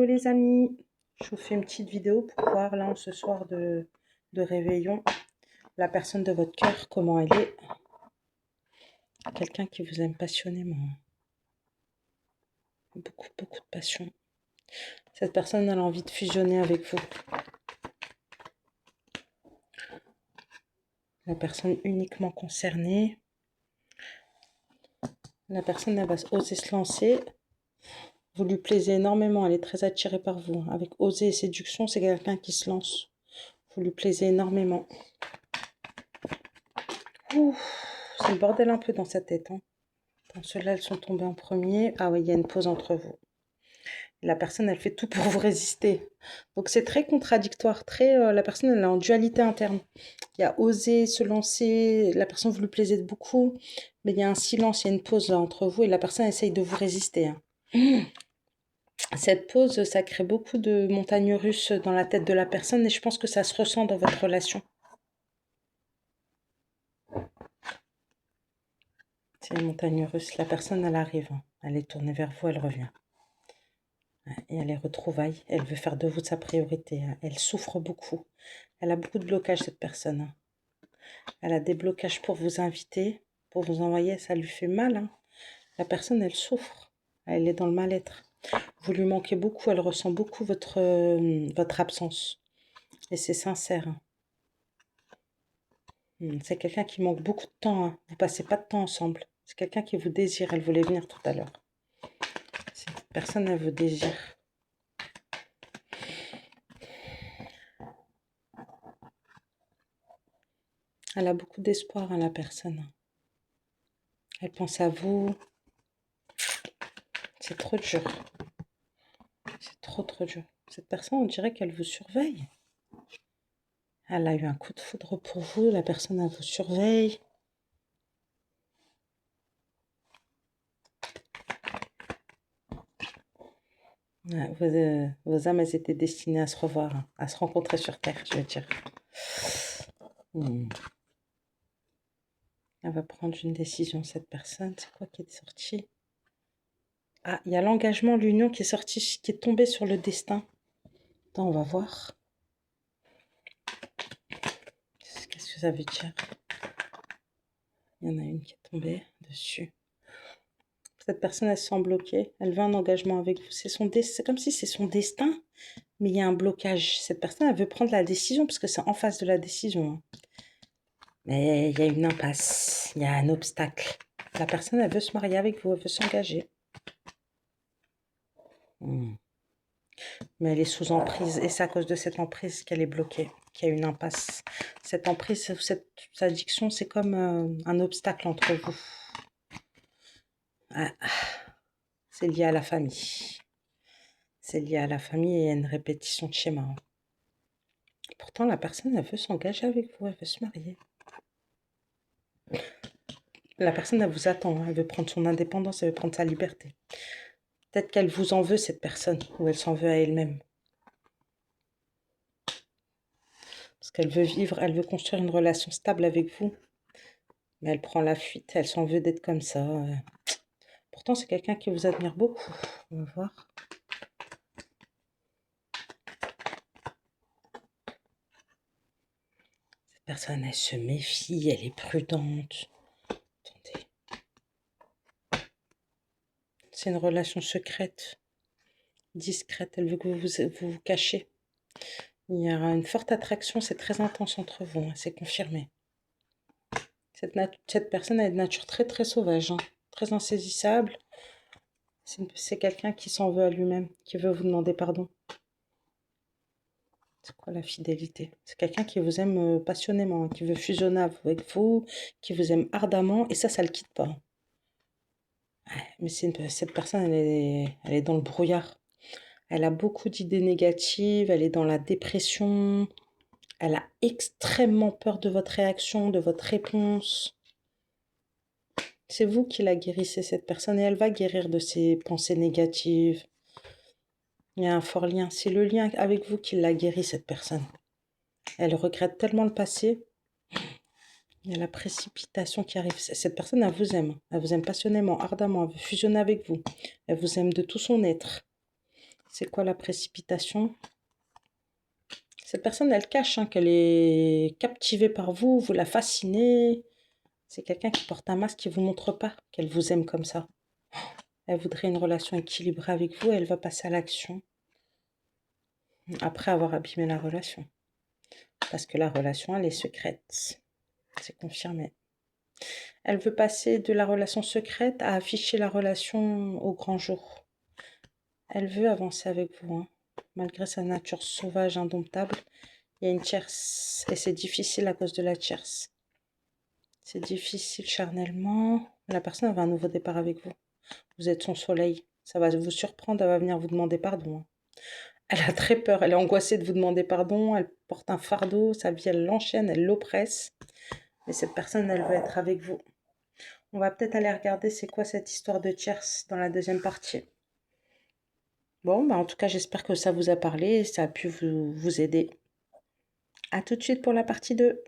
les amis, je vous fais une petite vidéo pour voir là ce soir de réveillon, la personne de votre cœur, comment elle est. Quelqu'un qui vous aime passionnément, beaucoup de passion. Cette personne a envie de fusionner avec vous. La personne uniquement concernée. La personne elle va oser se lancer. Vous lui plaisez énormément, elle est très attirée par vous. Avec oser et séduction, c'est quelqu'un qui se lance. Vous lui plaisez énormément. C'est le bordel un peu dans sa tête. Hein. Ceux-là, elles sont tombées en premier. Ah oui, il y a une pause entre vous. La personne, elle fait tout pour vous résister. Donc, c'est très contradictoire. La personne, elle est en dualité interne. Il y a oser se lancer. La personne, vous lui plaisez beaucoup. Mais il y a un silence, il y a une pause là, entre vous. Et la personne essaye de vous résister. Hein. Cette pause, ça crée beaucoup de montagnes russes dans la tête de la personne. Et je pense que ça se ressent dans votre relation. C'est une montagne russe. La personne, elle arrive. Hein. Elle est tournée vers vous, elle revient. Et elle est retrouvailles. Elle veut faire de vous sa priorité. Hein. Elle souffre beaucoup. Elle a beaucoup de blocages, cette personne. Hein. Elle a des blocages pour vous inviter, pour vous envoyer. Ça lui fait mal. Hein. La personne, elle souffre. Elle est dans le mal-être. Vous lui manquez beaucoup. Elle ressent beaucoup votre absence. Et c'est sincère. Hein. C'est quelqu'un qui manque beaucoup de temps. Hein. Vous passez pas de temps ensemble. C'est quelqu'un qui vous désire. Elle voulait venir tout à l'heure. Cette personne, elle vous désire. Elle a beaucoup d'espoir, hein, la personne. Elle pense à vous. C'est trop dur. C'est trop dur. Cette personne, on dirait qu'elle vous surveille. Elle a eu un coup de foudre pour vous. La personne, elle vous surveille. Ouais, vos âmes, elles étaient destinées à se revoir, hein, à se rencontrer sur Terre, je veux dire. Elle va prendre une décision, cette personne. C'est quoi qui est sorti? Ah, il y a l'engagement, l'union qui est sorti, qui est tombé sur le destin. Attends, on va voir. Qu'est-ce que ça veut dire? Il y en a une qui est tombée dessus. Cette personne, elle se sent bloquée. Elle veut un engagement avec vous. C'est comme si c'est son destin, mais il y a un blocage. Cette personne, elle veut prendre la décision parce que c'est en face de la décision. Hein. Mais il y a une impasse. Il y a un obstacle. La personne, elle veut se marier avec vous. Elle veut s'engager. Mais elle est sous emprise. Et c'est à cause de cette emprise qu'elle est bloquée. Qu'il y a une impasse. Cette emprise, cette addiction, c'est comme un obstacle entre vous. Ah, c'est lié à la famille. C'est lié à la famille et à une répétition de schéma. Pourtant, la personne, elle veut s'engager avec vous, elle veut se marier. La personne, elle vous attend, hein, elle veut prendre son indépendance, elle veut prendre sa liberté. Peut-être qu'elle vous en veut, cette personne, ou elle s'en veut à elle-même. Parce qu'elle veut vivre, elle veut construire une relation stable avec vous. Mais elle prend la fuite, elle s'en veut d'être comme ça. Pourtant, c'est quelqu'un qui vous admire beaucoup. On va voir. Cette personne, elle se méfie, elle est prudente. Attendez. C'est une relation secrète, discrète. Elle veut que vous cachez. Il y aura une forte attraction, c'est très intense entre vous, hein, c'est confirmé. Cette personne a une nature très sauvage, hein, très insaisissable. C'est quelqu'un qui s'en veut à lui-même, qui veut vous demander pardon. C'est quoi la fidélité? C'est quelqu'un qui vous aime passionnément, hein, qui veut fusionner avec vous, qui vous aime ardemment, et ça le quitte pas. Ouais, mais cette personne, elle est dans le brouillard. Elle a beaucoup d'idées négatives, elle est dans la dépression. Elle a extrêmement peur de votre réaction, de votre réponse. C'est vous qui la guérissez, cette personne, et elle va guérir de ses pensées négatives. Il y a un fort lien. C'est le lien avec vous qui la guérit, cette personne. Elle regrette tellement le passé. Il y a la précipitation qui arrive. Cette personne, elle vous aime. Elle vous aime passionnément, ardemment. Elle veut fusionner avec vous. Elle vous aime de tout son être. C'est quoi la précipitation? Cette personne, elle cache hein, qu'elle est captivée par vous, vous la fascinez. C'est quelqu'un qui porte un masque qui ne vous montre pas qu'elle vous aime comme ça. Elle voudrait une relation équilibrée avec vous et elle va passer à l'action après avoir abîmé la relation. Parce que la relation, elle est secrète. C'est confirmé. Elle veut passer de la relation secrète à afficher la relation au grand jour. Elle veut avancer avec vous, hein. Malgré sa nature sauvage, indomptable. Il y a une tierce et c'est difficile à cause de la tierce. C'est difficile charnellement. La personne va un nouveau départ avec vous. Vous êtes son soleil. Ça va vous surprendre, elle va venir vous demander pardon. Elle a très peur, elle est angoissée de vous demander pardon, elle porte un fardeau, sa vie elle l'enchaîne, elle l'oppresse. Mais cette personne, elle veut être avec vous. On va peut-être aller regarder c'est quoi cette histoire de tierce dans la deuxième partie. Bon, bah en tout cas, j'espère que ça vous a parlé et ça a pu vous aider. À tout de suite pour la partie 2.